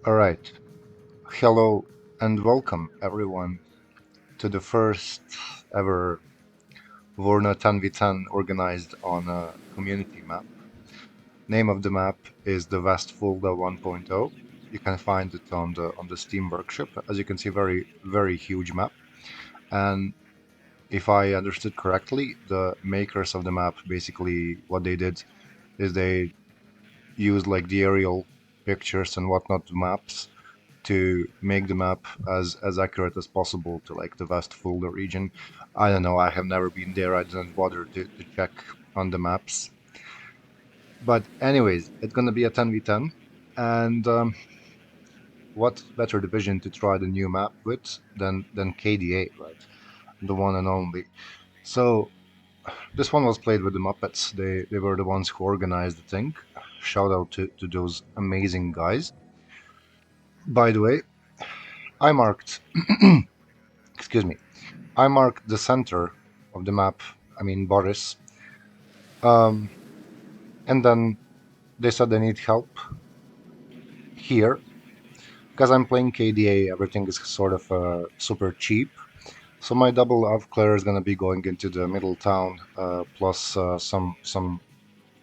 Alright, hello and welcome everyone to the first ever Warno 10v10 organized on a community map. Name of the map is the West Fulda 1.0. You can find it on the Steam Workshop. As you can see, very huge map. And if I understood correctly, the makers of the map basically what they did is they used like the aerial pictures and whatnot maps to make the map as accurate as possible to like the West Fulda region. I don't know, I have never been there, I didn't bother to check on the maps. But anyways, it's gonna be a 10v10, and what better division to try the new map with than KDA, right? The one and only. So this one was played with the Muppets. They were the ones who organized the thing. Shout out to those amazing guys. By the way, I marked excuse me, I marked the center of the map, I mean Boris, um, and then they said they need help here. Because I'm playing KDA, everything is sort of super cheap. So my double Avclair is gonna be going into the middle town, plus some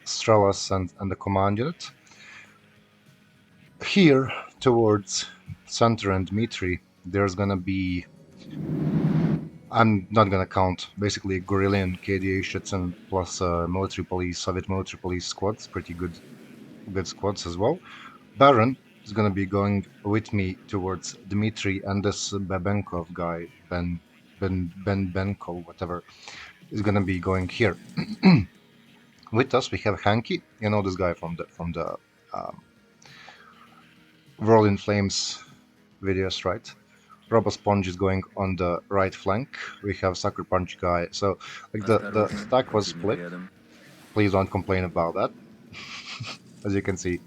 Strelas and the command unit. Here towards Center and Dmitri, there's gonna be, I'm not gonna count, basically Gorillian KDA Schutzen plus military police, Soviet military police squads, pretty good squads as well. Baron is gonna be going with me towards Dmitri, and this Bebenkov guy, Ben Benkov, whatever, is gonna be going here. With us we have Hanky, you know this guy from the um, World in Flames videos, right? Robosponge is going on the right flank. We have Sucker Punch guy. So like the Осторожно, stack was противник split. рядом. Please don't complain about that. As you can see,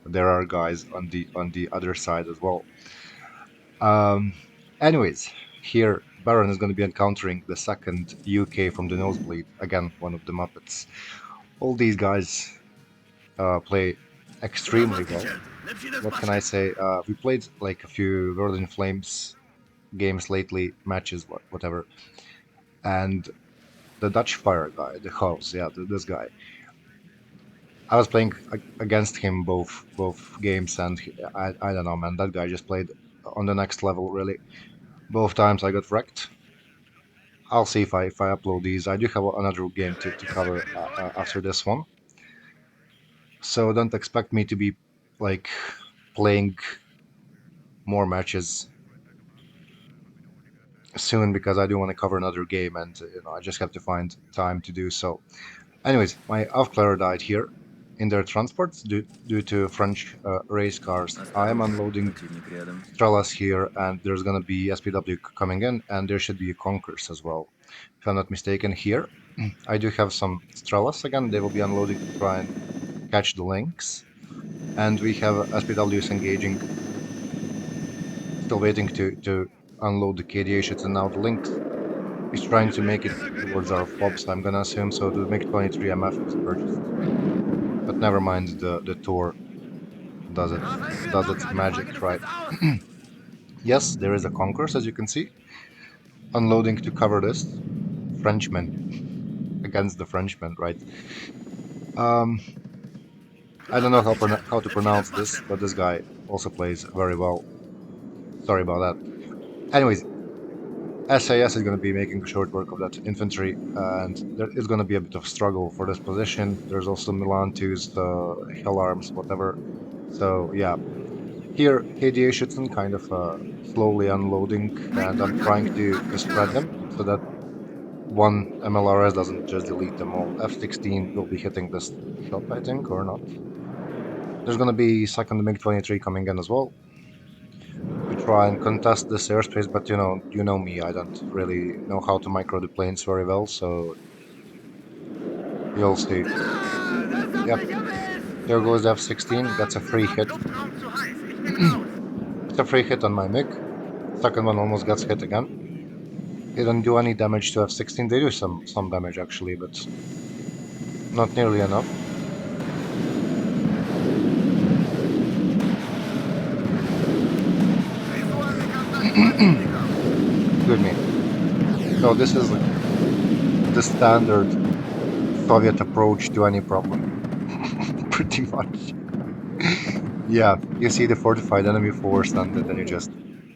there are guys on the other side as well. Um, anyways, here Baron is going to be encountering the second UK from the nosebleed. Again, one of the Muppets. All these guys play extremely well. What can I say? We played like a few World in Flames games lately, matches, whatever, and the Dutch Fire guy, the house, yeah, this guy. I was playing against him both games, and I don't know, man. That guy just played on the next level, really. Both times I got wrecked. I'll see if I upload these. I do have another game to cover after this one, so don't expect me to be like playing more matches soon because I do want to cover another game, and I just have to find time to do so. Anyways, my Avclair died here in their transports due to French race cars. I am Осторожно, unloading противник рядом. Strelas here, and there's gonna be SPW coming in, and there should be Conkers as well. If I'm not mistaken, here I do have some Strelas again. They will be unloading to try and catch the links, and we have SPWs engaging, still waiting to unload the KDA shits, and now the links is trying to make it towards our fobs. I'm gonna assume so. The MiG-23 MF is purchased, but never mind. The Tor does its magic, right? Yes, there is a Concourse, as you can see, unloading to cover this. Frenchman against the Frenchman, right? Um, I don't know how to pronounce this, but this guy also plays very well. Sorry about that. Anyways, SAS is going to be making short work of that infantry, and there is going to be a bit of struggle for this position. There's also Milan 2's Hell Arms, whatever. So yeah, here KDA Schützen kind of slowly unloading, and I'm trying to spread them so that one MLRS doesn't just delete them all. F-16 will be hitting this shot, I think, or not. There's going to be second MiG-23 coming in as well to try and contest this airspace, but you know me, I don't really know how to micro the planes very well, so you'll see. Yep, there goes the F-16, gets a free hit. It's a free hit on my MiG. Second one almost gets hit again. They don't do any damage to F-16. They do some damage actually, but not nearly enough. Excuse me. So this is the standard Soviet approach to any problem, pretty much. Yeah, you see the fortified enemy force, and then you just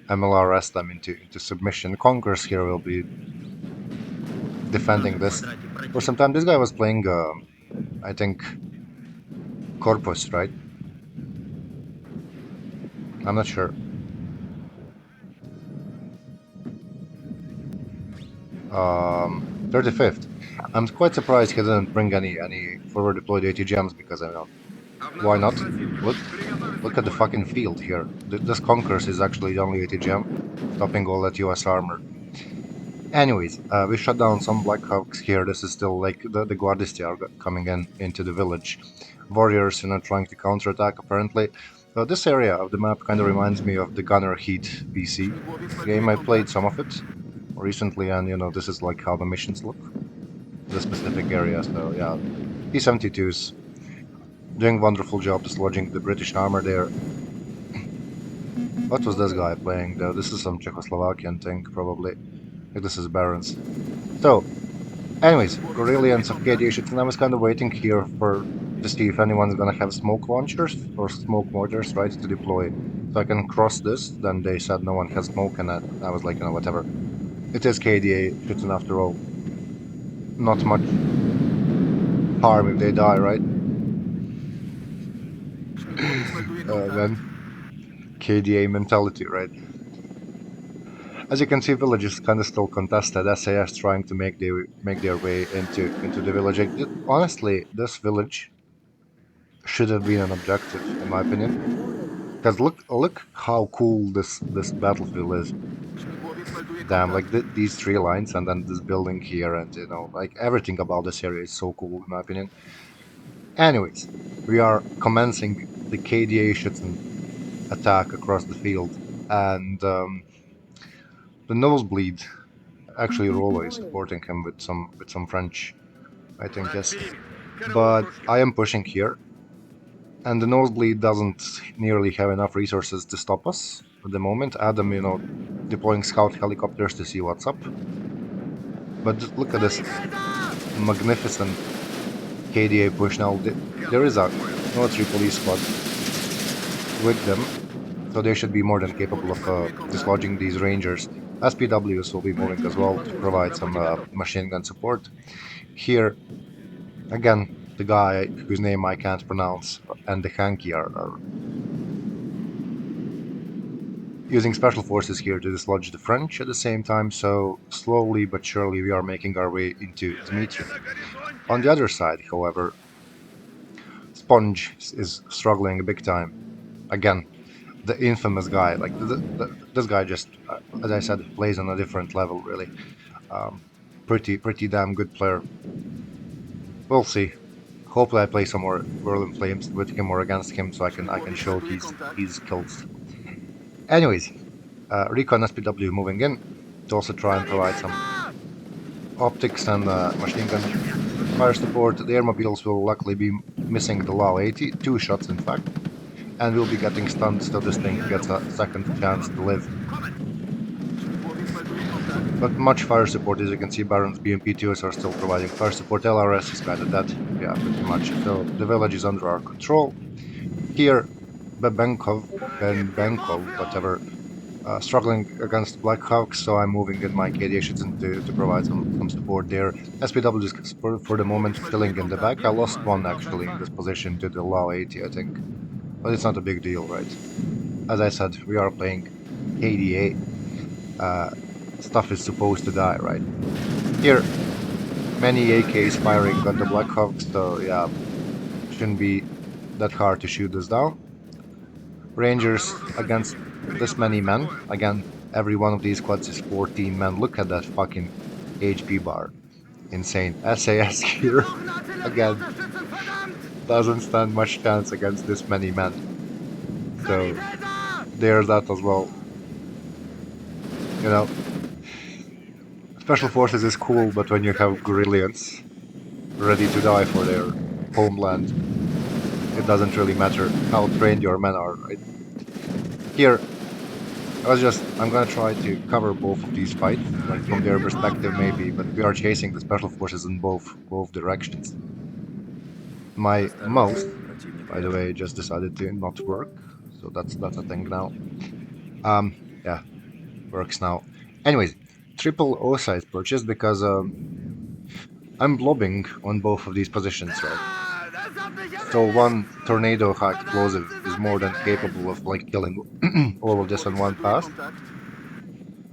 MLRS them into submission. Conquerors here will be defending this. For some time, this guy was playing, I think, Corpus, right? I'm not sure. 35th. I'm quite surprised he didn't bring any forward deployed ATGMs because I know why not? Look at the fucking field here. This Conquerors is actually the only ATGM stopping all that US armor. Anyways, we shut down some Black Hawks here. This is still like the Guardisti are coming in into the village. Warriors, trying to counterattack apparently. So this area of the map kind of reminds me of the Gunner Heat PC game. I played some of it recently, and this is like how the missions look. The specific area. So yeah, T-72s doing wonderful job dislodging the British armor there. What was this guy playing though? This is some Czechoslovakian thing probably. Like this is Barons. So, anyways, Corellians of KDA ships, and I was kind of waiting here to see if anyone's gonna have smoke launchers or smoke mortars, right, to deploy. So I can cross this. Then they said no one has smoke, and I was like, whatever. It is KDA ships, and after all, not much harm if they die, right? Then KDA mentality, right? As you can see, village is kind of still contested. SAS trying to make their way into the village. Honestly, this village should have been an objective, in my opinion. Because look how cool this battlefield is. Damn, like these three lines and then this building here, and like everything about this area is so cool, in my opinion. Anyways, we are commencing the KDA Schützen attack across the field, and the nosebleed. Actually, Rolo is supporting him with some French, I think, yes. But I am pushing here, and the nosebleed doesn't nearly have enough resources to stop us at the moment. Adam, deploying scout helicopters to see what's up. But just look at this magnificent KDA push now. There is a military police squad with them, so they should be more than capable of dislodging these rangers. SPWs will be moving as well to provide some machine gun support. Here, again, the guy whose name I can't pronounce and the Hanky are using special forces here to dislodge the French at the same time, so slowly but surely we are making our way into Dmitry. On the other side, however, Sponge is struggling big time. Again, the infamous guy, like this guy just, as I said, plays on a different level, really. Pretty damn good player. We'll see. Hopefully I play some more Whirling Flames with him or against him, so I can show his skills. Anyways, Recon SPW moving in to also try and provide some optics and machine gun fire support. The airmobiles will luckily be missing the LAW 80, 2 shots in fact, and we'll be getting stunned so this thing gets a second chance to live. But much fire support, as you can see, Barons BMP-2s are still providing fire support. LRS is kind of dead, yeah, pretty much. So the village is under our control. Here, Bebenkov, whatever, struggling against Black Hawks, so I'm moving in my KDA Schützen to provide some support there. SPW is for the moment filling in the back. I lost one actually in this position to the LAW 80, I think. But it's not a big deal, right? As I said, we are playing KDA. Stuff is supposed to die, right? Here, many AKs firing on the Black Hawks, so yeah, shouldn't be that hard to shoot this down. Rangers against this many men. Again, every one of these squads is 14 men. Look at that fucking HP bar. Insane. SAS here, again, doesn't stand much chance against this many men. So, there's that as well. Special Forces is cool, but when you have Guerrillians ready to die for their homeland, it doesn't really matter how trained your men are, right? Here, I'm gonna try to cover both of these fights, like from their perspective maybe, but we are chasing the special forces in both directions. My mouse, Осторожно, противник by the рядом. way, just decided to not work, so that's a thing now. Um, yeah, works now. Anyways, triple OSA is purchased because I'm blobbing on both of these positions, right? So one tornado high explosive is more than capable of like killing all of this in one Чувствую pass, контакт.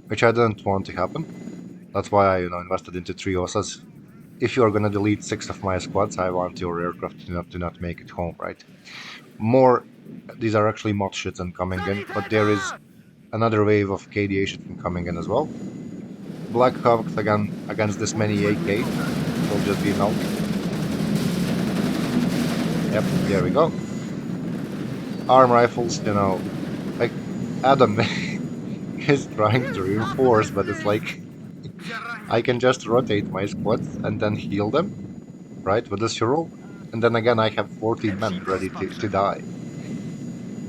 which I didn't want to happen. That's why I, invested into three OSAs. If you are gonna delete six of my squads, I want your aircraft to not make it home, right? More, these are actually mod shits coming in, but there is another wave of KDA shit coming in as well. Black Hawks again against this many Чувствую AK контакт. will just be melting. Yep, there we go. Arm rifles, like Adam is trying to reinforce, but it's like I can just rotate my squads and then heal them, right, with this rule. And then again, I have 14 men ready to die.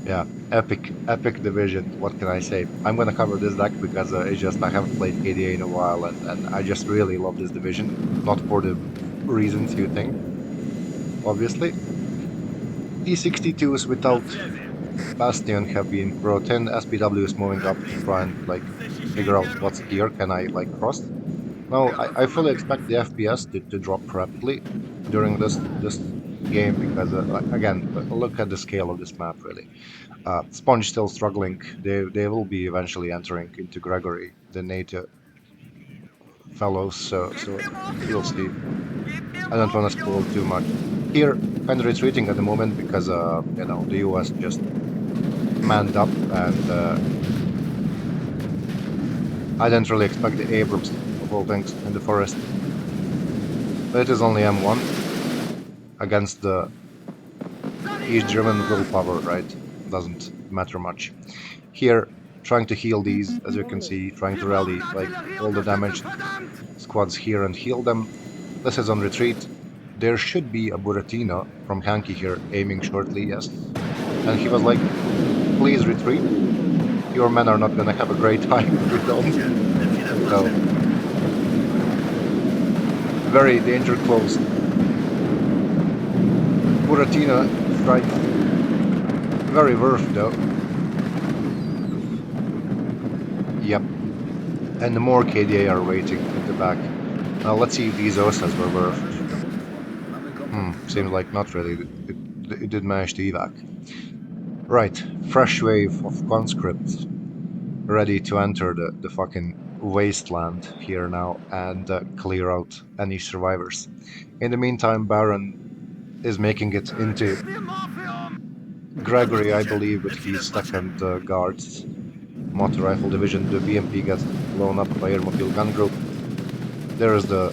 Yeah, epic division. What can I say? I'm gonna cover this deck because it's just I haven't played KDA in a while, and I just really love this division. Not for the reasons you think, obviously. T-62s На without связи. Bastion have been brought in. SPW is moving up to try and like figure out Защищайте what's орудие. here. Can I like cross? No, I fully expect the FPS to drop rapidly during this game because again, look at the scale of this map really. Sponge still struggling. They will be eventually entering into Gregory, the NATO fellows. So we'll see. I don't want to spoil too much. Here, kind of retreating at the moment because the US just manned up and I didn't really expect the Abrams of all things in the forest. But it is only M1 against the east-driven willpower, right? Doesn't matter much. Here, trying to heal these, as you can see, trying to rally like all the damaged squads here and heal them. This is on retreat. There should be a Buratino from Hanky here aiming shortly, yes. And he was like, please retreat. Your men are not gonna have a great time if you don't. So, very danger close. Buratino strikes very worth though. Yep. And more KDA are waiting at the back. Now let's see if these OSAs were worth. Хороший командный взвод. Новый командный Seems взвод. like not really. It did manage to evac. Right, fresh wave of conscripts ready to enter the fucking wasteland here now and clear out any survivors. In the meantime, Baron is making it into Gregory, I Здравствуйте. believe, with his Финиш-диспатчер. second guards motor rifle division. The BMP gets blown up by airmobile gun group. There is the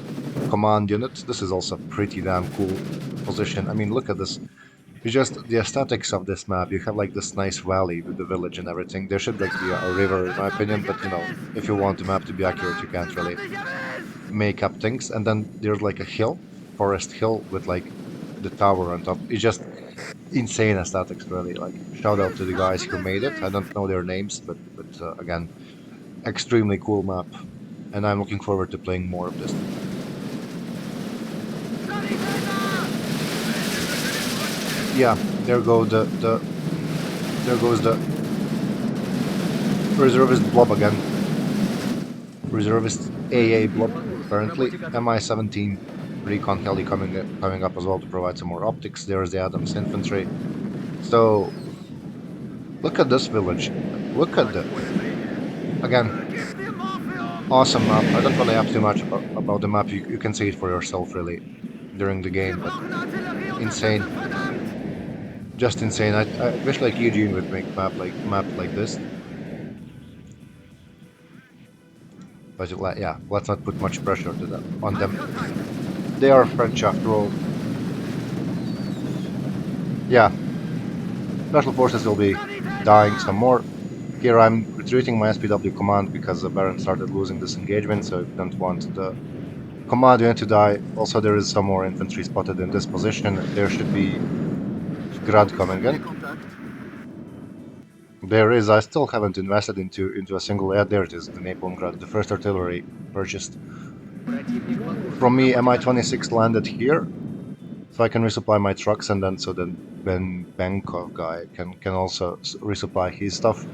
command unit. This is also a pretty damn cool position. I mean, look at this. It's just the aesthetics of this map. You have like this nice valley with the village and everything. There should like be a river, in my opinion, but if you want the map to be accurate, you can't really make up things. And then there's like a hill, forest hill with like the tower on top. It's just insane aesthetics, really. Like shout out to the guys who made it. I don't know their names, but again, extremely cool map, and I'm looking forward to playing more of this. Yeah, there go there goes the reservist blob again. Reservist AA blob apparently. Mi-17 recon heli coming up as well to provide some more optics. There's the Adams infantry. So look at this village. Look at the Поле зрения. again Ракетный морфиум. awesome map. I don't want to add too much about the map. You can see it for yourself really during the game, but insane, just insane. I wish like Eugene would make map like this. But yeah, let's not put much pressure to them on them. They are French after all. Yeah, special forces will be dying some more. Here I'm retreating my SPW command because the Baron started losing this engagement, so I don't want the command unit to die. Also, there is some more infantry spotted in this position. There should be Grad coming Чувствую in. контакт. There is. I still haven't invested into a single. Yeah, there it is. The Napalm Grad, the first artillery purchased from me. Mi-26 landed here, so I can resupply my trucks, and then Ben Benkov guy can also resupply his stuff.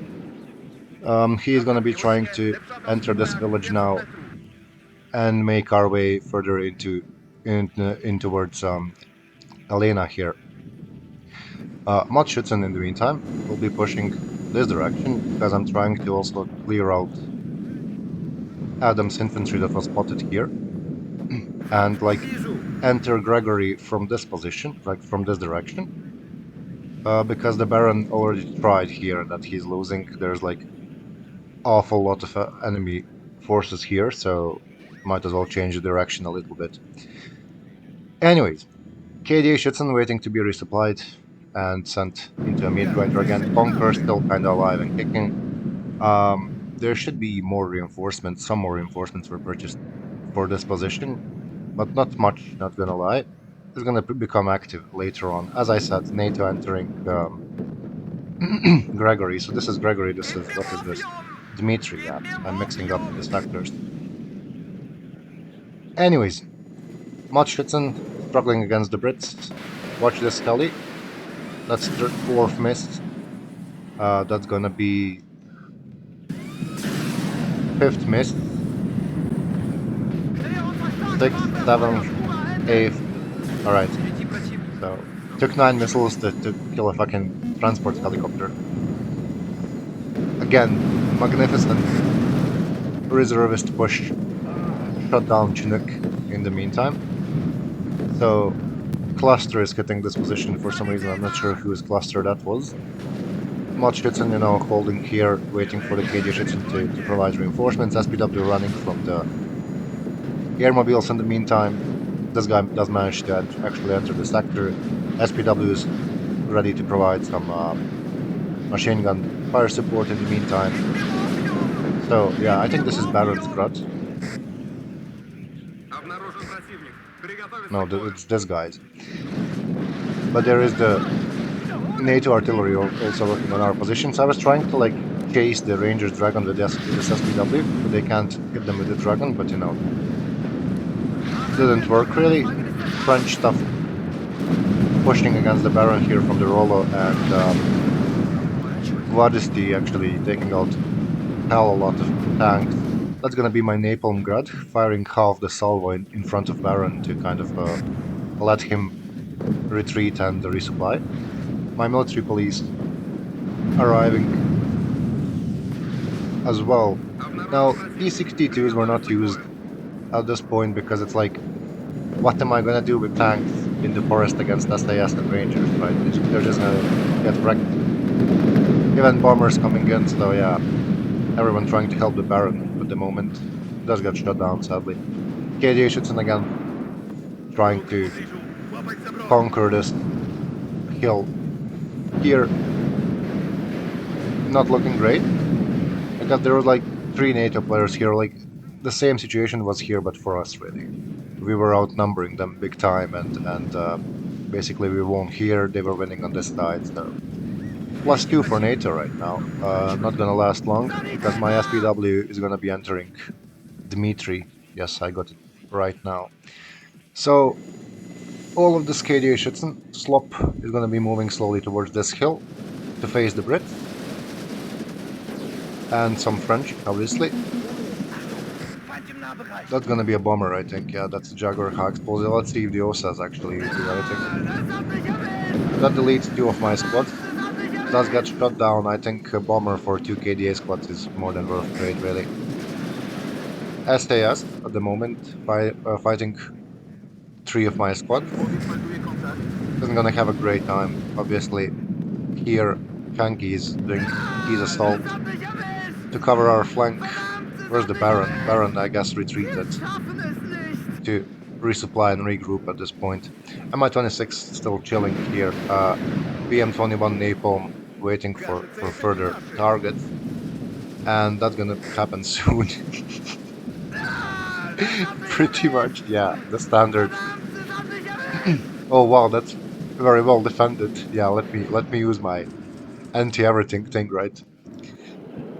He is gonna be trying to enter this village now and make our way further in towards Elena here. Mud in the meantime will be pushing this direction because I'm trying to also clear out Adam's infantry that was spotted here and like enter Gregory from this position, like from this direction. Because the Baron already tried here that he's losing. There's like awful lot of enemy forces here, so might as well change the direction a little bit. Anyways, KDA Schützen waiting to be resupplied and sent into a mid-range again. Conquer still kind of alive and kicking. There should be more reinforcements. Some more reinforcements were purchased for this position, but not much. Not gonna lie, it's gonna become active later on. As I said, NATO entering Gregory. So this is Gregory. This is what is this? Dmitri. Yeah, I'm mixing up the sectors. Anyways, Schützen struggling against the Brits. Watch this, Kelly. That's fourth miss. That's gonna be fifth miss. Sixth, seventh, eighth. All right. So took 9 missiles to kill a fucking transport helicopter. Again, magnificent reservist push shot down Chinook in the meantime. So Cluster is getting this position for some reason. I'm not sure whose cluster that was. Schützen, holding here, waiting for the KD Schützen to provide reinforcements. SPW running from the airmobiles in the meantime. This guy does manage to actually enter the sector. SPW is ready to provide some machine gun fire support in the meantime. So yeah, I think this is Baron's Grud. No, it's this guy's. But there is the NATO artillery also working on our positions. I was trying to like chase the Rangers Dragon with this SPW, but they can't hit them with the Dragon, but didn't work really. French stuff pushing against the Baron here from the Rollo, and Vladisti actually taking out hell a lot of tanks. That's gonna be my Napalm Grad, firing half the salvo in front of Baron to kind of let him retreat and resupply. My military police arriving as well. Now, P-62s were not used at this point because it's like, what am I gonna do with tanks in the forest against SAS and Rangers, right? They're just gonna get wrecked. Even bombers coming in, so yeah, everyone trying to help the Baron at the moment. Does get shut down, sadly. KDA Schützen again, trying to conquer this hill here. Not looking great, because there was like 3 NATO players here, like the same situation was here but for us really. We were outnumbering them big time, and basically we won here, they were winning on this side, so +2 for NATO right now. Not gonna last long, because my SPW is gonna be entering Dmitri. Yes, I got it right now. So all of this KDA Schützen slop is gonna be moving slowly towards this hill to face the Brits. And some French, obviously. That's gonna be a bomber, I think. Yeah, that's a Jaguar high explosive. Let's see if the OSAs actually do anything. That deletes 2 of my squads. Does get shot down. I think a bomber for 2 KDA squads is more than worth trade, really. SAS at the moment fighting 3 of my squads. Isn't gonna have a great time, obviously. Here, Kanki is doing his assault to cover our flank. Where's the Baron? Baron, I guess, retreated to resupply and regroup at this point. Mi-26 still chilling here. PM-21 Napalm waiting for further targets. And that's gonna happen soon. Pretty much, yeah, the standard. Oh wow, that's very well defended. Yeah, let me use my anti-everything thing, right?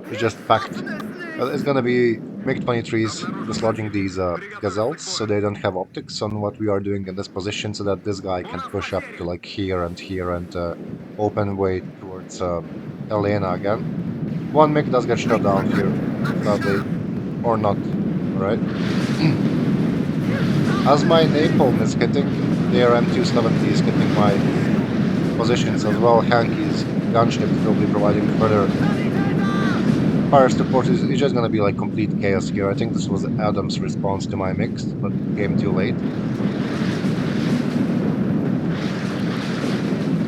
It's Wir just packed. schaffen es It's nicht! gonna be MiG-23s dislodging Обнаружена these цель. Приготовиться к gazelles, so бою. they don't have optics on what we are doing in this position, so that this guy У can нас push up to потери. like here and open way towards Elena again. One MiG does get shot down here, sadly, Отлично! or not. All right. Wir As schaffen my es nicht! napalm is hitting, their M270 is hitting my positions as well. Hankey's gunships will be providing further Sanitäter! fire support. Is just gonna be like complete chaos here. I think this was Adam's response to my mix, but came too late.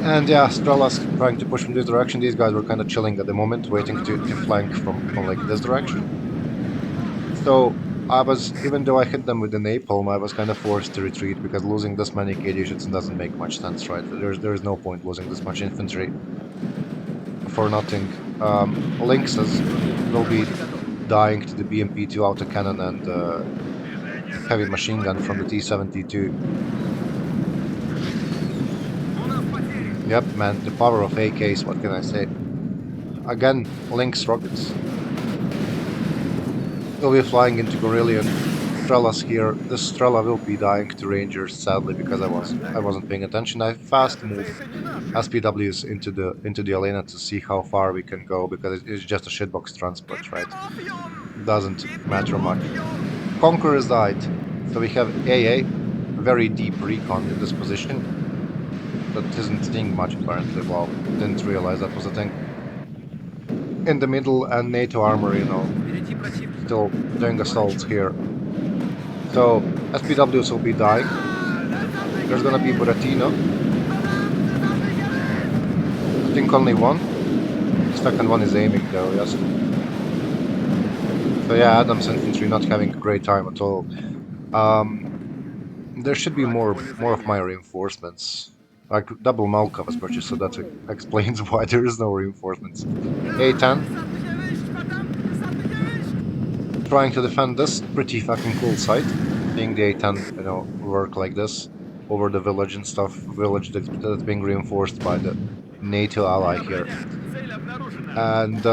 And yeah, Strelas trying to push from this direction. These guys were kind of chilling at the moment, waiting to Обнаружена flank from like this вражеская direction. база. So I was, even though I hit them with the napalm, I was kind of forced to retreat because losing this many K digits doesn't make much sense, right? There's no point losing this much infantry for nothing. Lynxes will be Бронепоезд готов. dying to the BMP-2 autocannon and Движение heavy заходит machine gun from the противник. T-72. У нас потери. Yep, man, the power of AKs, what can I say? Again, Lynx rockets. Will be flying into Gorillion. Strelas here. This Strela will be dying to Rangers, sadly, because I wasn't paying attention. I fast Кажется, move это не наши. SPWs into the arena to see how far we can go because it's just a shitbox transport, Gib mir right? Morphium! Doesn't Gib mir matter much. Morphium! Conquerors died, so we have AA, very deep recon in this position, that isn't seeing much apparently. Well, didn't realize that was a thing. In the middle and NATO armor, Впереди противник. still doing assaults Поворачивай. here. So SPWs will be dying. There's gonna be Зажигались! Buratino. Зажигались! I think only one. The second one is aiming though, yes. So yeah, Adams infantry not having a great time at all. Um, there should be Враг в поле more of my зрения. reinforcements. Like double Malka was purchased, so that explains why there is no reinforcements. A10 Es hat mich erwischt! Verdammt! Es hat mich erwischt! trying to defend this pretty fucking cool site. Seeing the A10, work like this over the village and stuff. Village that's being reinforced by the NATO ally Меня here. бронят! Цель обнаружена! And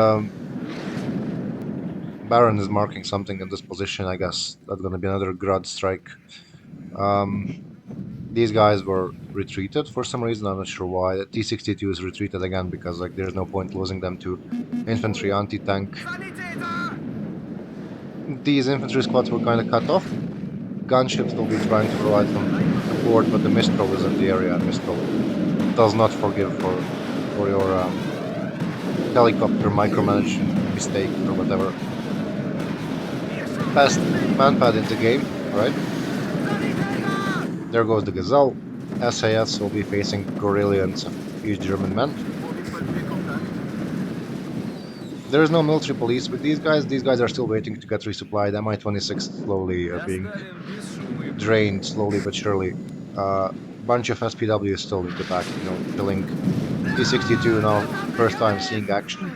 Baron is marking something in this position, I guess. That's gonna be another Grad strike. Um, these guys were retreated for some reason, I'm not sure why. T-62 is retreated again because like there's no point losing them to infantry anti-tank. Sanitäter! These infantry squads were kind of cut off. Gunships will be trying to provide some support, but the Mistral is in the area, and Mistral does not forgive for your helicopter micromanaging mistakes or whatever. Wir schaffen Best es nicht! manpad in the game, alright? Sanitäter! There goes the Gazelle. SAS will be facing Gorillions of East German men. Vorwärtsbefehl kommt an. There is no military police with these guys. These guys are still waiting to get resupplied. Mi-26 slowly being Доставим без шума и пыли. drained, slowly but surely. Bunch of SPW is still in the back, killing T-62 now, first time seeing action.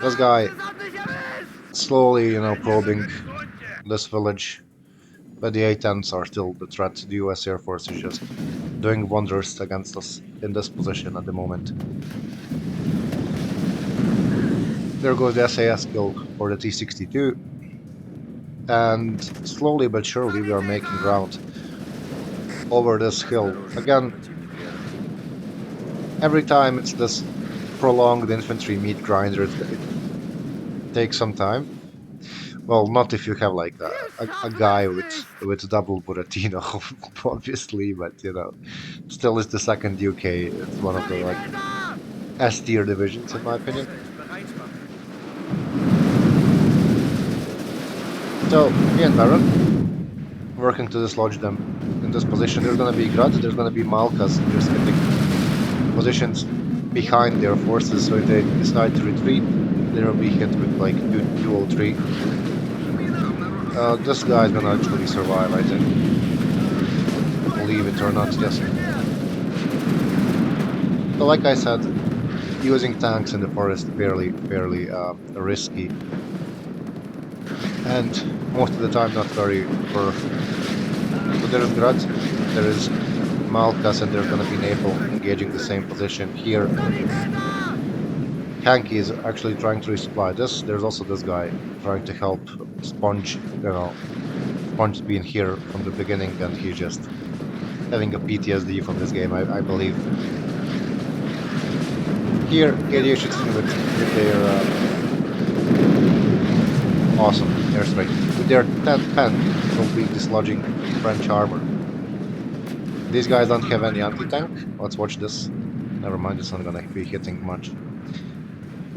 This Verdammt! guy Es hat mich erwischt! slowly, probing Ядерная сотня! this village. But the A-10s are still the threat. The US Air Force is just doing wonders against us in this position at the moment. There goes the SAS kill for the T-62. And slowly but surely we are making ground over this hill. Осторожно, Again, противник рядом. every time it's this prolonged infantry meat grinder, it takes some time. Well, not if you have like a guy with double Buratino, obviously, but still it's the second UK. It's one of the like Sanitäter! S tier divisions in my Meine opinion. Panzer in Bereitschaft. So me and Baron working to dislodge them in this position. There's gonna be Grad, there's gonna be Malkas just getting positions behind their forces, so if they decide to retreat, they will be hit with like 203. Мина обнаружена. This guy is gonna actually survive, I think. Believe it or not, yes. So like I said, using tanks in the forest fairly risky, and most of the time not very worth. So there is Grad, there is Malkas, and there's gonna be Naples engaging the same position here. Sanitäter! Hanky is actually trying to resupply this. There's also this guy trying to help Sponge. Sponge's been here from the beginning, and he's just having a PTSD from this game, I believe. Here, KDA shoots in with their awesome airstrike. With their 10th pen, will be dislodging French armor. These guys don't have any anti-tank. Let's watch this. Never mind, it's not gonna be hitting much.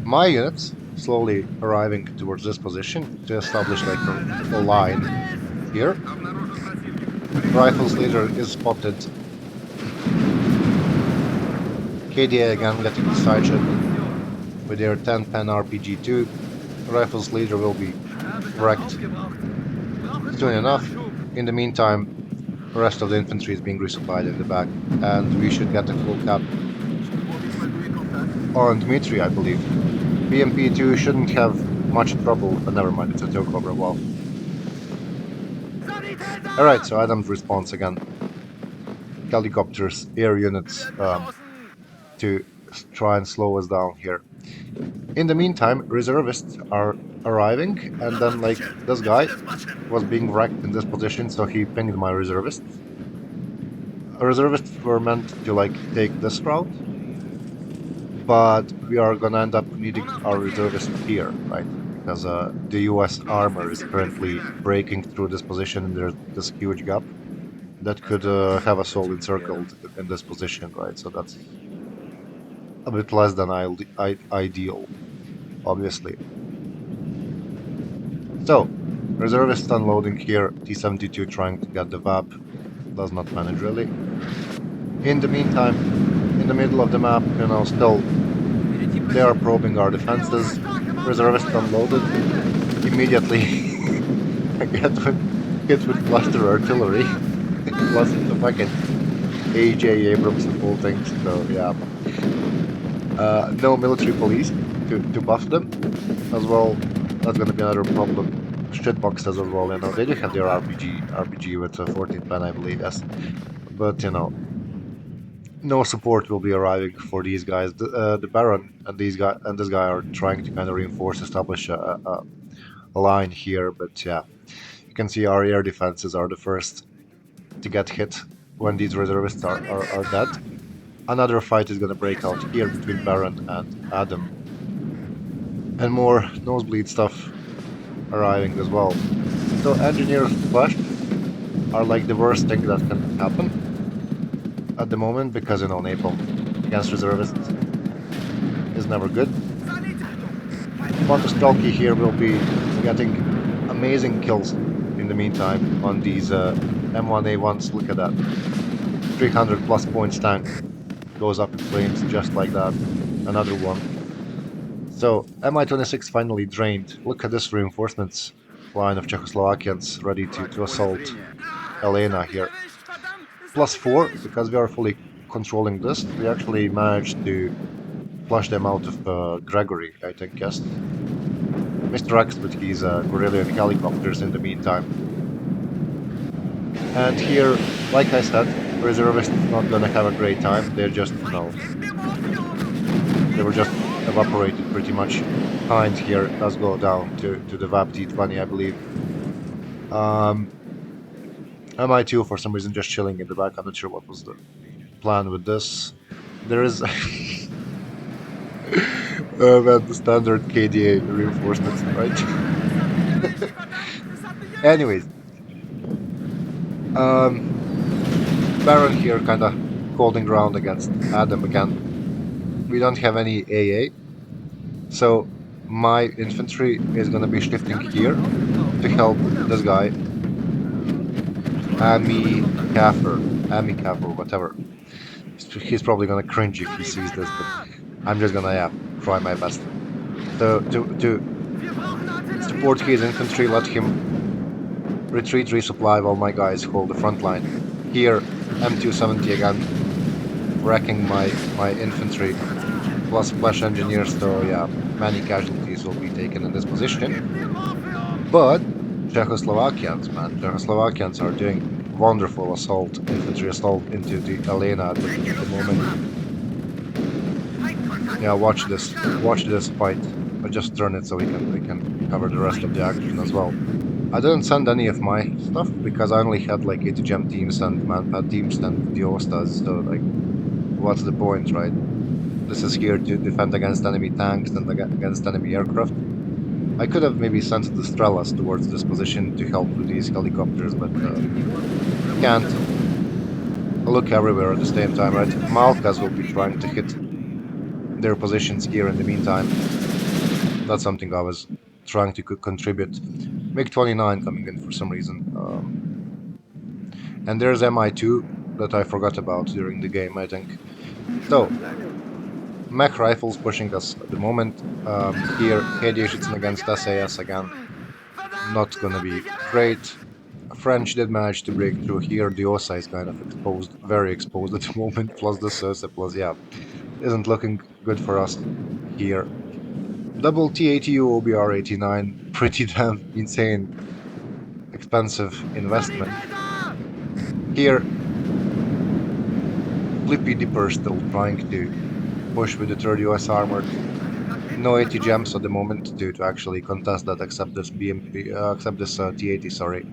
My units slowly arriving towards this position to establish like a line here. Rifles leader is spotted. KDA again getting the side shot with their 10 pen RPG-2. Rifles leader will be wrecked soon enough. In the meantime, the rest of the infantry is being resupplied in the back, and we should get a full cap on Dmitry, I believe. BMP-2 shouldn't have much trouble, but never mind, it's a tow cobra. Well, alright, so Adam's response again. Helicopters, air units to try and slow us down here. In the meantime, reservists are arriving, and then like this guy was being wrecked in this position, so he pinged my reservists. Reservists were meant to like take this route, but we are gonna end up needing our reservists here, right? Because the US armor is currently breaking through this position, and there's this huge gap that could have us all encircled in this position, right? So that's a bit less than ideal, obviously. So, reservists unloading here, T-72 trying to get the VAP, does not manage really. In the meantime, in the middle of the map, still they are probing our defenses. Reservists unloaded, immediately get hit with cluster artillery, plus the fucking AJ Abrams and all things, so yeah. No military police to buff them as well. That's gonna be another problem. Shitboxes as well, they do have their RPG with a 14 pen, I believe, yes. But no support will be arriving for these guys. The Baron and this guy are trying to kind of establish a line here, but yeah, you can see our air defenses are the first to get hit when these reservists are dead. Another fight is gonna break out here between Baron and Adam, and more nosebleed stuff arriving as well. So engineers flash are like the worst thing that can happen at the moment, because napalm against reservists is never good. Montestalky here will be getting amazing kills in the meantime on these M1A1s. Look at that, 300 plus points tank goes up in flames just like that. Another one. So Mi-26 finally drained. Look at this reinforcements line of Czechoslovakians ready to assault Elena here. +4, because we are fully controlling this, we actually managed to flush them out of Gregory, I think, yes. Mr. X with his Gorillion helicopters in the meantime. And here, like I said, reservists not gonna have a great time. They're just, they were just evaporated pretty much. Kind here does go down to the VAP T20, I believe. Mi2 for some reason just chilling in the back. I'm not sure what was the plan with this. There is the standard KDA reinforcements, right? Anyways, Baron here kind of holding ground against Adam again. We don't have any AA, so my infantry is gonna be shifting here to help this guy, Ami Kafir, whatever. He's probably gonna cringe if he sees this, but I'm just gonna try my best. So to support his infantry, let him retreat, resupply while my guys hold the front line. Here, M270 again, wrecking my infantry plus flash engineers. So yeah, many casualties will be taken in this position. But Czechoslovakians, man, Czechoslovakians are doing wonderful infantry assault into the Elena at the moment. Yeah, watch this fight. I just turn it so we can cover the rest of the action as well. I didn't send any of my stuff because I only had like ATGM teams and manpad teams and the Ostas. So like, what's the point, right? This is here to defend against enemy tanks and against enemy aircraft. I could have maybe sent the Strelas towards this position to help with these helicopters, but can't look everywhere at the same time, right? Malkas will be trying to hit their positions here in the meantime. That's something I was trying to contribute. MiG-29 coming in for some reason. And there's Mi-2 that I forgot about during the game, I think. So, mech rifles pushing us at the moment. Here, KDA shooting against SAS again. Not gonna be great. French did manage to break through here. The OSA is kind of exposed, very exposed at the moment. Plus the SOSA, plus yeah, isn't looking good for us here. Double T80U OBR 89, pretty damn insane, expensive investment. Here, Flippy Dipper still trying to push with the third US armored. No ATGMs at the moment to actually contest that except this BMP, except this T80, sorry.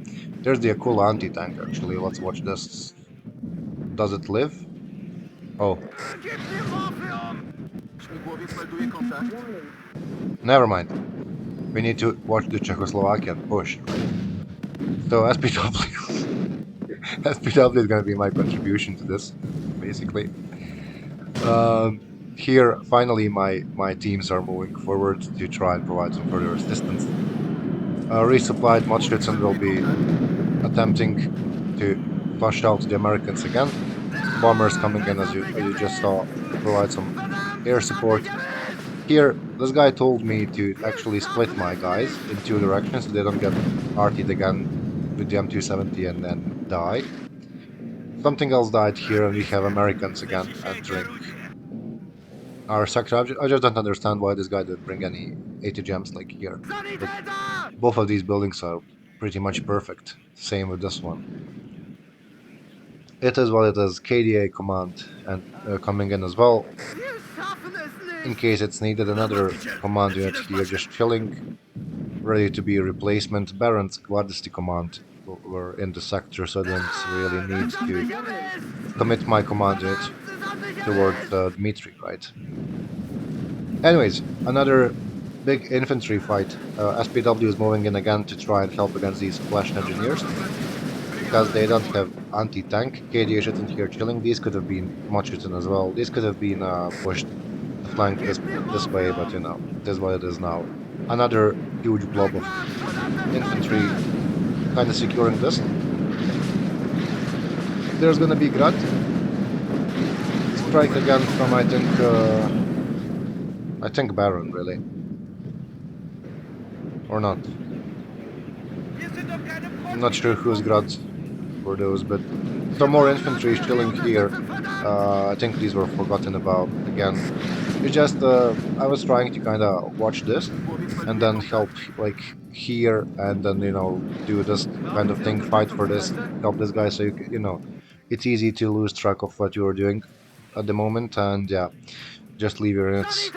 There's the Akula anti-tank actually, let's watch this. Does it live? Oh, Śmigłowiec melduje kontakt. never mind. We need to watch the Czechoslovakian push, right? So SPW, SPW is gonna be my contribution to this, basically. Um, Here, finally, my teams are moving forward to try and provide some further assistance. Resupplied Motschützen will be attempting to flush out the Americans again. Bombers coming in as you just saw to provide some air support. Here, this guy told me to actually split my guys in two directions so they don't get arted again with the M270 and then die. Something else died here, and we have Americans again entering our sector. I just don't understand why this guy didn't bring any ATGMs like here. But both of these buildings are pretty much perfect. Same with this one. It is what it is. KDA command and coming in as well. In case it's needed, another command unit here just chilling, ready to be a replacement. Baron's Guardisti command were in the sector, so I didn't really need to commit my command unit towards Dmitry, right? Anyways, another big infantry fight. SPW is moving in again to try and help against these flash engineers because they don't have anti-tank. KDA shouldn't here chilling. These could have been Mochiton as well. These could have been pushed to flank this way, but you know, it is what it is now. Another huge blob of infantry kind of securing this. There's gonna be Grad. Strike again from I think Baron really. Or not. I'm not sure who's Grad for those, but some more infantry chilling here. I think these were forgotten about again. It's just I was trying to kind of watch this and then help like here and then you know do this kind of thing, fight for this, help this guy. So you know, it's easy to lose track of what you are doing at the moment, and yeah, just leave your units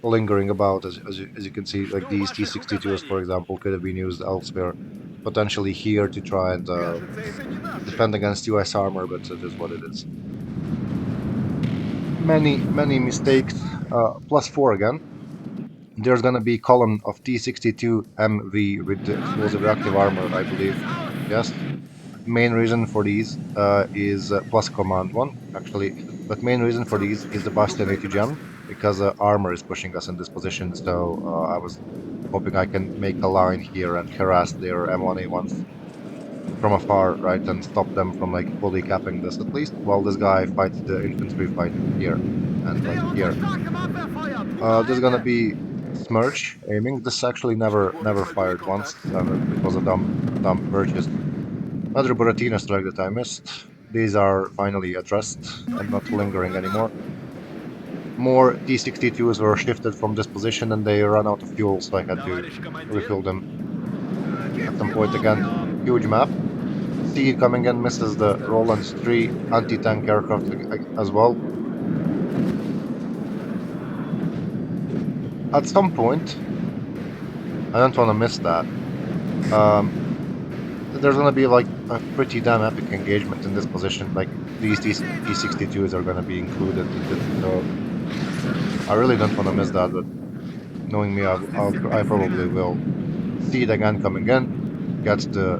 lingering about as you can see. Like these T-62s, for example, could have been used elsewhere, potentially here to try and defend against US armor, but it is what it is. Many mistakes. +4 again. There's gonna be column of T-62 MV with the explosive reactive armor, I believe. Yes. Main reason for these is plus command one, actually. But main reason for these is the Bastion ATGM, because armor is pushing us in this position, so I was hoping I can make a line here and harass their M1A1s from afar, right, and stop them from like fully capping this at least, while this guy fights the infantry fight here and like here. There's gonna be Smirch aiming. This actually never fired once, and it was a dumb purchase. Another Buratina strike that I missed. These are finally addressed and not lingering anymore. More T-62s were shifted from this position and they ran out of fuel, so I had to refill them at some point again. Huge map. C coming in misses the Roland 3 anti-tank aircraft as well. At some point, I don't want to miss that. Um, there's gonna be like a pretty damn epic engagement in this position. Like these T62s are gonna be included in this, so I really don't want to miss that. But knowing me, I probably will. See it again coming in. Gets the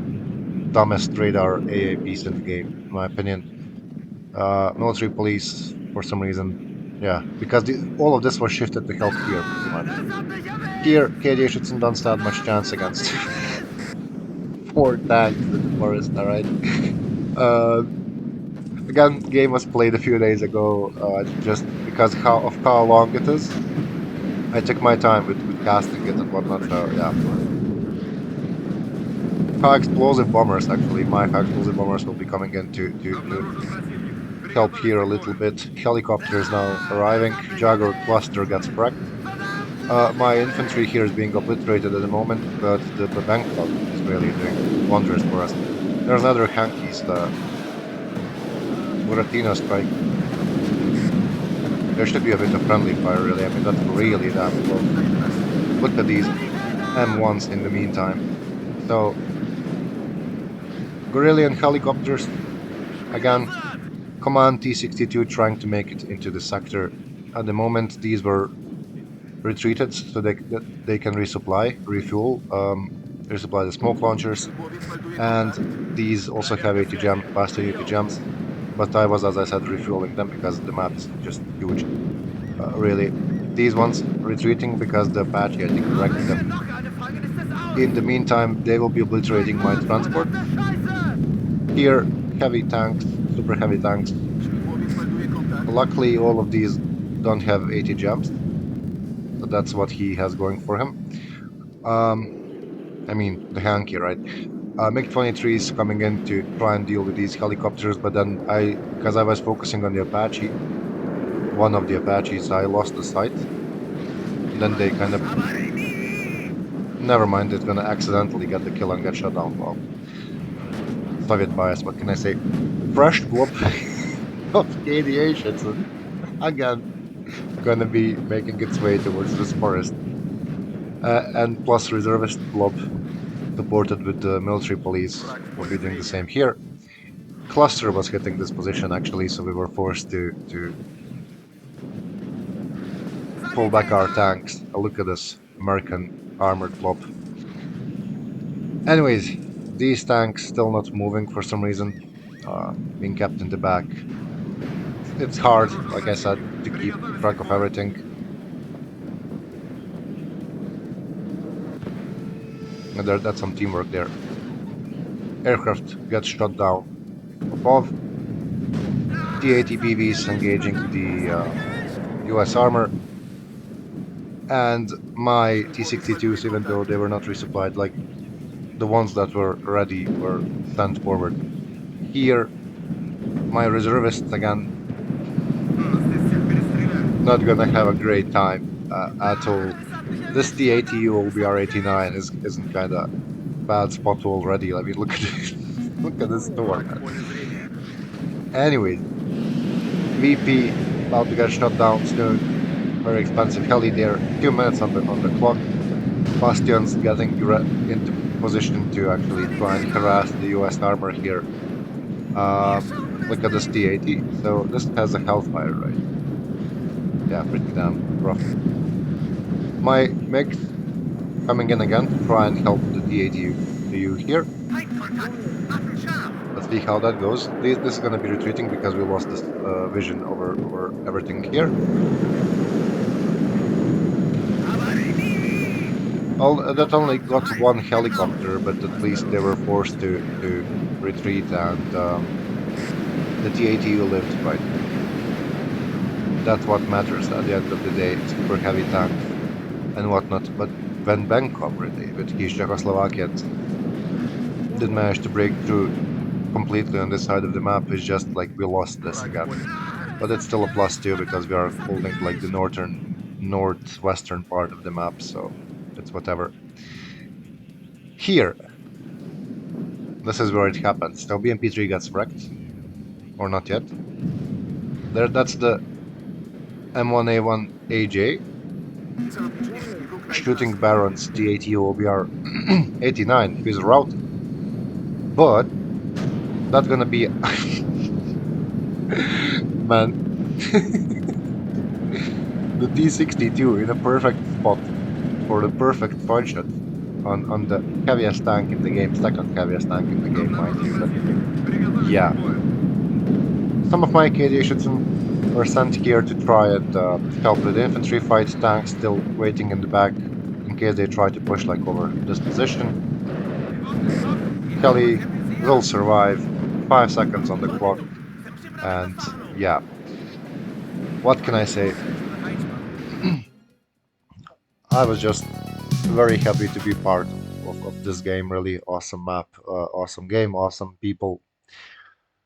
dumbest radar AA piece in the game, in my opinion. Military police for some reason, yeah, because all of this was shifted to help here pretty much. Das hat mich Here, erwischt! KDA shouldn't don't stand much chance against Erwischt! four tanks in the forest. All right. Uh, Again, game was played a few days ago. Just because how long it is, I took my time with casting it and whatnot. So yeah, high explosive bombers actually. My high explosive bombers will be coming in to Обнаружен противник. help here a Приготовиться к little бою. bit. Helicopters now arriving. Jagger cluster gets wrecked. Verdammt, My infantry here is being obliterated at the moment, but the Bankov is really doing wonders for us. There's another Hankies, the Buratino strike. There should be a bit of friendly fire, really. I mean, that's really damn close. Look at these M1s in the meantime. So, Guerrillian helicopters, again, Назад! Command T-62 trying to make it into the sector. At the moment, these were retreated so they can resupply, refuel, resupply the smoke launchers, and these also have 80 gem capacity, 80 gems. But I was, as I said, refueling them because the map is just huge. Really, these ones retreating because the Apache, I think, wrecked Bringen wir them. noch eine Frage, ist das aus? In the meantime, they will be obliterating my transport. Verdammte Scheiße! Here, heavy tanks, super heavy tanks. Luckily, all of these don't have 80 gems. So that's what he has going for him. Um, I mean, the Hanky, right? MiG-23 is coming in to try and deal with these helicopters, but then because I was focusing on the Apache, one of the Apaches, I lost the sight. And then they kind of, never mind, it's gonna accidentally get the kill and get shot down. Well, Soviet bias, what can I say? Fresh blob of KDA Schützen, again, gonna be making its way towards this forest. And plus reservist blob supported with the military police will be doing the same here. Cluster was hitting this position actually, so we were forced to pull back our tanks. Look at this American armored blob. Anyways, these tanks still not moving for some reason, being kept in the back. It's hard, like I said, to keep track of everything. And that's some teamwork there. Aircraft gets shot down above. T-80 BVs engaging the US armor. And my T-62s, even though they were not resupplied, like the ones that were ready were sent forward. Here, my reservists again not gonna have a great time at all. This T-80 OBR-89 isn't kinda bad spot already. I mean, look at this, look at this store, man. Anyways, VP about to get shot down soon. Very expensive heli there. 2 minutes on the clock. Bastion's getting into position to actually try and harass the US armor here. Look at this T-80. So this has a hellfire, right? Yeah, pretty damn rough. My MiGs coming in again to try and help the T-80U here. Let's see how that goes. This is going to be retreating because we lost this vision over everything here. Well, that only got one helicopter, but at least they were forced to retreat, and the T-80U lived, right? That's what matters at the end of the day. Super heavy tanks and whatnot. But when Benkov really, with his Czechoslovakians, did manage to break through completely on this side of the map, it's just like we lost this again. But it's still a +2 because we are holding like the northwestern part of the map, so it's whatever. Here, this is where it happens. Now BMP-3 gets wrecked, or not yet. There, that's the M1A1 AJ. shooting Barons DAT OBR 89 with routing. But that's gonna be man the T62 in a perfect spot for the perfect point shot on the heaviest tank in the game, second heaviest tank in the game, mind you. But yeah, some of my KDA Schützen were sent here to try and help with the infantry fight. Tanks still waiting in the back in case they try to push like over this position. Kelly will survive. 5 seconds on the clock, and yeah, what can I say? I was just very happy to be part of this game. Really awesome map, awesome game, awesome people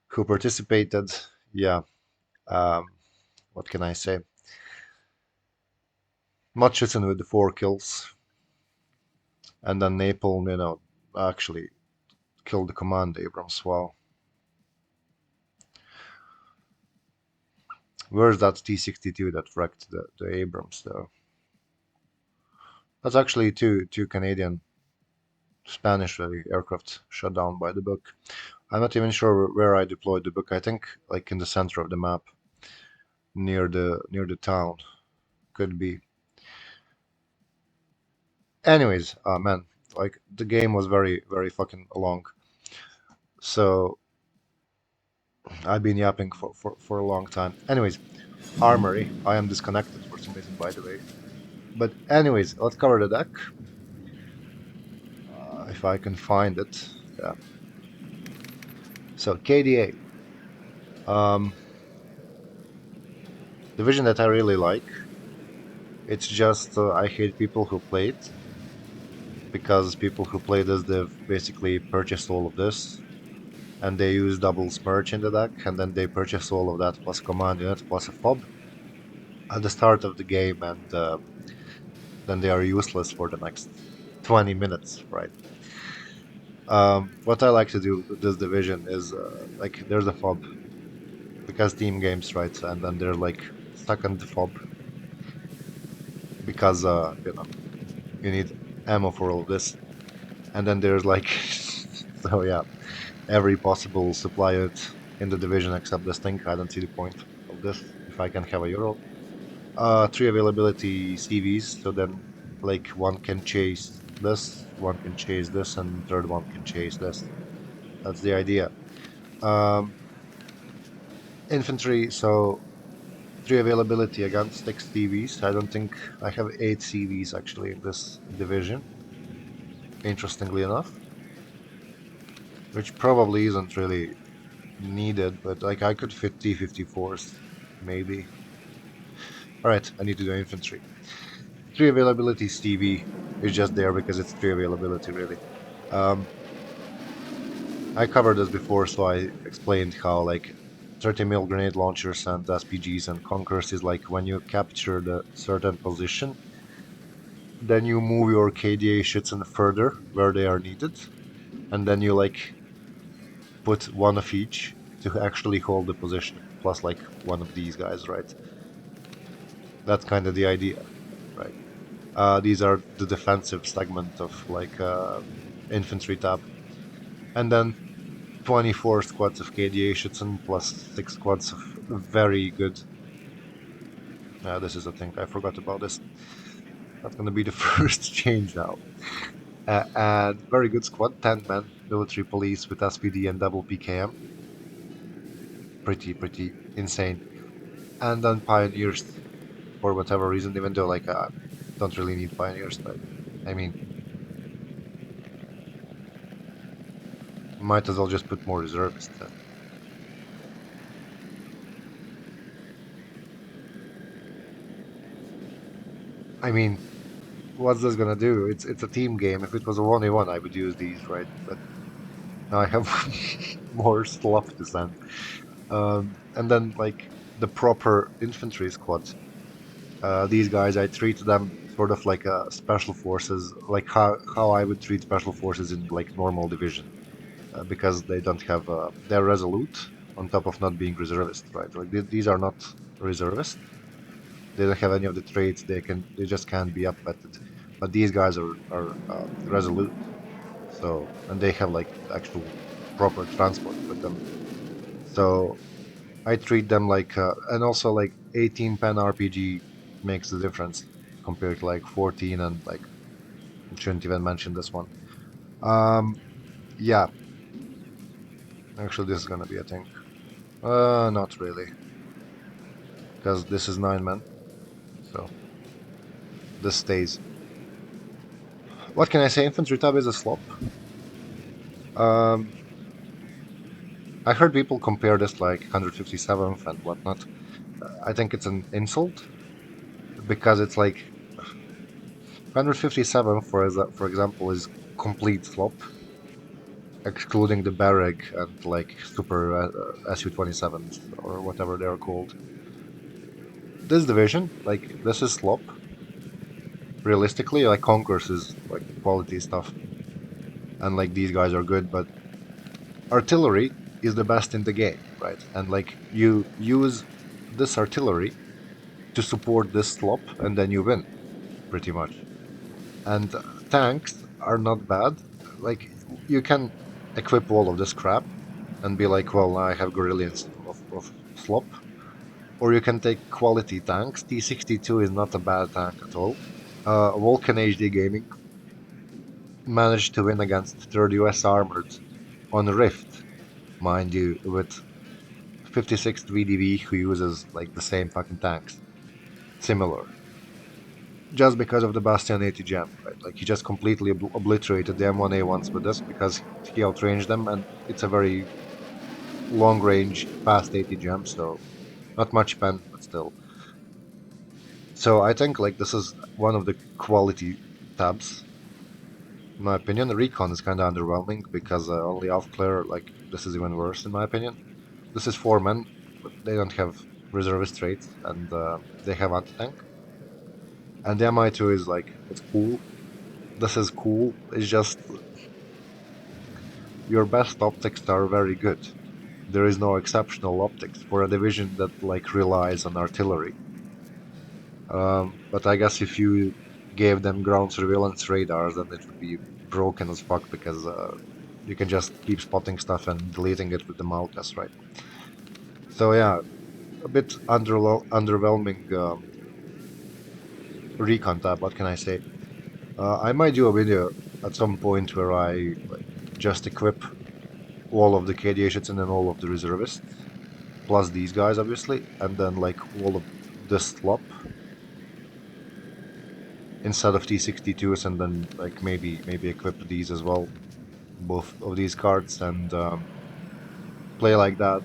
who participated. Yeah, um, what can I say? Mutchison with the 4 kills, and then Napalm, actually killed the command Abrams. Wow, where's that T-62 that wrecked the Abrams though? That's actually two Canadian Spanish really aircraft shot down by the book. I'm not even sure where I deployed the book. I think like in the center of the map, near the town. Could be. Anyways, man, like the game was very fucking long. So I've been yapping for a long time. Anyways, Armory. I am disconnected for some reason, by the way. But anyways, let's cover the deck. If I can find it. Yeah. So KDA. Um, Division that I really like. It's just I hate people who play it because people who play this, they've basically purchased all of this and they use double smirch in the deck, and then they purchase all of that plus command unit plus a fob at the start of the game, and then they are useless for the next 20 minutes, right? What I like to do with this division is like there's a fob because team games, right? And then there's like second fob because you need ammo for all this, and then there's like so yeah, every possible supply unit in the division except this thing. I don't see the point of this if I can have a Euro. 3 availability CVs, so then like one can chase this, one can chase this, and third one can chase this. That's the idea. Um, Infantry, so 3 availability against 6 CVs. I don't think I have 8 CVs actually in this division, interestingly enough, which probably isn't really needed, but like I could fit T-54s, maybe. Alright, I need to do infantry. 3 availability CV is just there because it's 3 availability, really. Um, I covered this before, so I explained how like 30 mil grenade launchers and SPGs and Conquerors is like when you capture the certain position, then you move your KDA Schützen further where they are needed, and then you like put one of each to actually hold the position, plus like one of these guys, right? That's kind of the idea, right? These are the defensive segment of like infantry tab, and then 24 squads of KDA Schützen plus 6 squads of very good. This is a thing, I forgot about this. That's going to be the first change now. And very good squad, 10 men, military police with SPD and double PKM. Pretty insane. And then pioneers for whatever reason, even though like don't really need pioneers, but I mean, might as well just put more reservists. I mean, what's this gonna do? It's a team game. If it was a 1v1, I would use these, right? But now I have more stuff to send. And then like the proper infantry squad. These guys, I treat them sort of like special forces, like how I would treat special forces in like normal division, because they don't have they're resolute on top of not being reservist, right? Like these are not reservists. They don't have any of the traits. They just can't be upwetted. But these guys are resolute. So and they have like actual proper transport with them. So I treat them like and also like 18 pen RPG makes the difference compared to like 14 and like shouldn't even mention this one. Um, yeah, actually this is gonna be a thing. Not really, because this is 9 men, so this stays. What can I say? Infantry tab is a slop. Um, I heard people compare this like 157th and whatnot. I think it's an insult because it's like 157th, for example, is complete slop, excluding the barrack and like super Su-27s or whatever they're called. This division, like this is slop. Realistically, like Concourse is like quality stuff, and like these guys are good, but artillery is the best in the game, right? And like you use this artillery to support this slop, and then you win pretty much. And tanks are not bad. Like you can equip all of this crap and be like, well, I have Gorillions of slop. Or you can take quality tanks. T-62 is not a bad tank at all. Vulcan HD Gaming managed to win against 3rd US Armored on Rift, mind you, with 56th VDV who uses like the same fucking tanks. Similar. Just because of the Bastion 80 gem, right? Like he just completely obliterated the M1A1s with this because he outranged them, and it's a very long range, fast 80 gem, so not much pen, but still. So I think like this is one of the quality tabs, in my opinion. The Recon is kind of underwhelming because only Alf Clear, like this is even worse in my opinion. This is 4 men, but they don't have reservist traits, and they have anti-tank. And the MI2 is like it's cool. This is cool. It's just your best optics are very good. There is no exceptional optics for a division that like relies on artillery. But I guess if you gave them ground surveillance radars, then it would be broken as fuck because you can just keep spotting stuff and deleting it with the Malkas, right? So yeah, a bit underwhelming recon tab. What can I say? I might do a video at some point where I like just equip all of the KDA shits and then all of the reservists, plus these guys obviously, and then like all of this slop instead of T-62s, and then like maybe equip these as well, both of these cards, and play like that,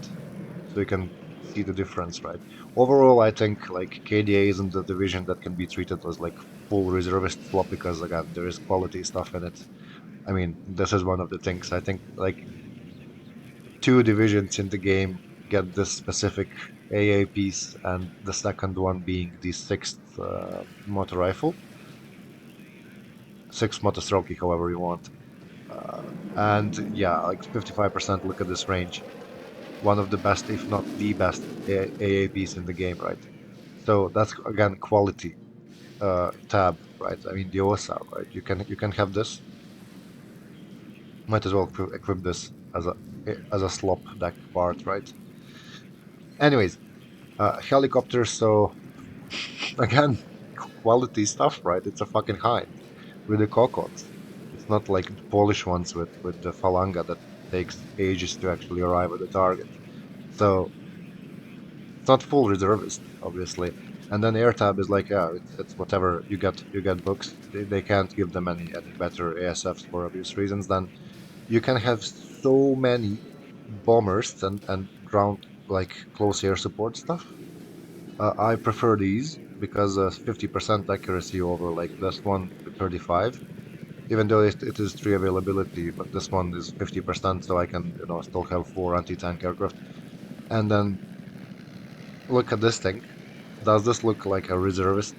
so you can see the difference, right? Overall, I think like KDA isn't the division that can be treated as like full reservist slop because again there is quality stuff in it. I mean, this is one of the things. I think like two divisions in the game get this specific AA piece, and the second one being the sixth motor rifle, sixth motostrelky, however you want. And yeah, like 55%. Look at this range. One of the best, if not the best, AAPs in the game, right? So that's again quality tab, right? I mean the OSA, right? You can have this. Might as well equip this as a slop deck part, right? Anyways, helicopters. So again, quality stuff, right? It's a fucking Hind with the cocots. It's not like the Polish ones with the Falanga that takes ages to actually arrive at the target. So it's not full reservist, obviously. And then AirTab is like, yeah, it's whatever you get books. They can't give them any better ASFs for obvious reasons. Then you can have so many bombers and ground like close air support stuff. I prefer these because 50% accuracy over like this one with 35. Even though it is three availability, but this one is 50%, so I can still have four anti-tank aircraft. And then look at this thing. Does this look like a reservist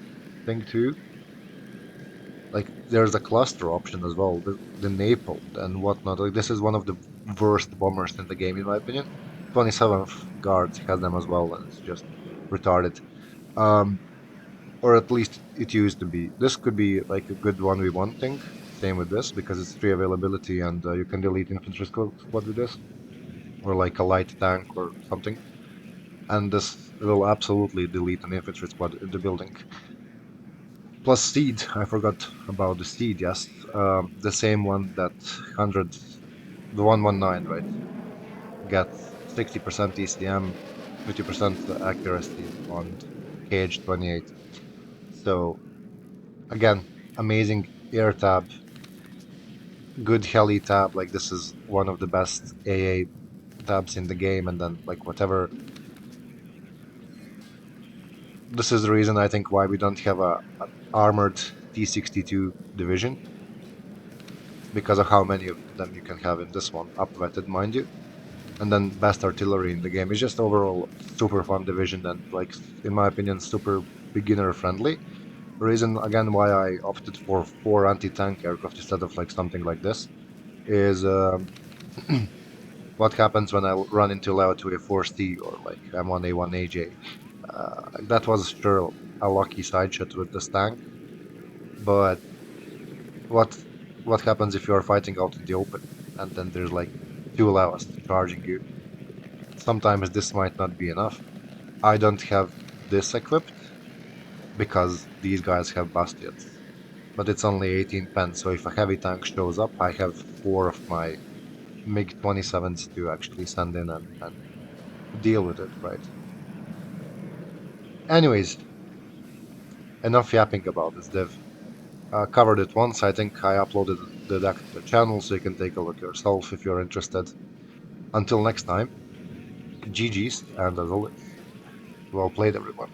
thing too? Like there's a cluster option as well, the Napalm and whatnot. Like this is one of the worst bombers in the game, in my opinion. 27th Guards has them as well, and it's just retarded. Um, or at least it used to be. This could be like a good 1v1 thing. Same with this because it's free availability and you can delete infantry squad with this, or like a light tank or something. And this will absolutely delete an infantry squad in the building. Plus seed, I forgot about the seed. Yes, the same one that 100, the 119, right? Gets 60% ECM, 50% accuracy on KH-28. So again, amazing air tab, good heli tab. Like this is one of the best AA tabs in the game, and then like whatever. This is the reason I think why we don't have an armored T-62 division because of how many of them you can have in this one, upvetted, mind you. And then best artillery in the game. It's just overall super fun division and like in my opinion super beginner friendly. Reason again why I opted for four anti-tank aircraft instead of like something like this is what happens when I run into Lao 2A4C or like M1A1AJ. That was sure a lucky side shot with this tank, but what what happens if you are fighting out in the open and then there's like two Laos charging you? Sometimes this might not be enough. I don't have this equipped because these guys have bastions, but it's only 18 pens, so if a heavy tank shows up, I have four of my MiG-27s to actually send in and deal with it, right? Anyways, enough yapping about this div. Covered it once. I think I uploaded the deck to the channel, so you can take a look yourself if you're interested. Until next time, GG's, and as always, well played, everyone.